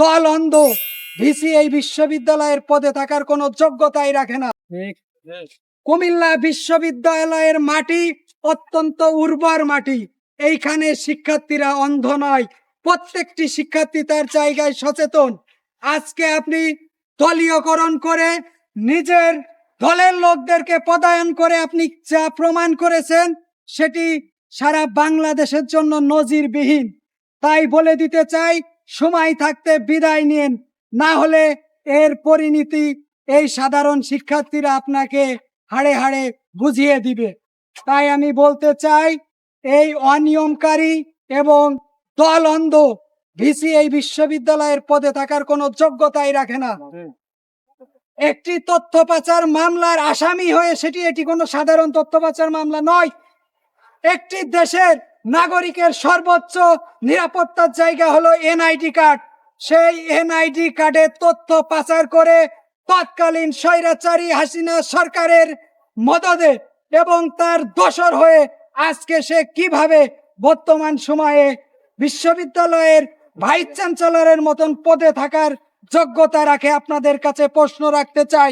দল অন্ধ ভিসি এই বিশ্ববিদ্যালয়ের পদে থাকার কোনো যোগ্যতাই রাখে না। কুমিল্লা বিশ্ববিদ্যালয়ের মাটি অত্যন্ত উর্বর মাটি। এইখানে শিক্ষার্থীরা অন্ধ নয়, প্রত্যেকটি শিক্ষার্থী তার জায়গায় সচেতন। আজকে আপনি দলীয়করণ করে নিজের দলের লোকদেরকে পদায়ন করে আপনি যা প্রমাণ করেছেন সেটি সারা বাংলাদেশের জন্য নজিরবিহীন। তাই বলে দিতে চাই, সময় থাকতে বিদায় নিন, না হলে এর পরিণতি এই সাধারণ শিক্ষার্থীরা আপনাকে হাড়ে হাড়ে বুঝিয়ে দিবে। তাই আমি বলতে চাই, এই অনিয়মকারী এবং দল অন্ধ ভিসি এই বিশ্ববিদ্যালয়ের পদে থাকার কোনো যোগ্যতাই রাখে না। একটি তথ্য পাচার মামলার আসামি হয়ে এটি কোনো সাধারণ তথ্য পাচার মামলা নয়। একটি দেশের নাগরিকের সর্বোচ্চ নিরাপত্তার জায়গা হলো এনআইডি কার্ড। সেই এনআইডি কার্ডের তথ্য পাচার করে তৎকালীন স্বৈরাচারী হাসিনা সরকারের মদদে এবং তার দোসর হয়ে আজকে সে কিভাবে বর্তমান সময়ে বিশ্ববিদ্যালয়ের ভাইস চ্যান্সেলরের মতন পদে থাকার যোগ্যতা রাখে, আপনাদের কাছে প্রশ্ন রাখতে চাই।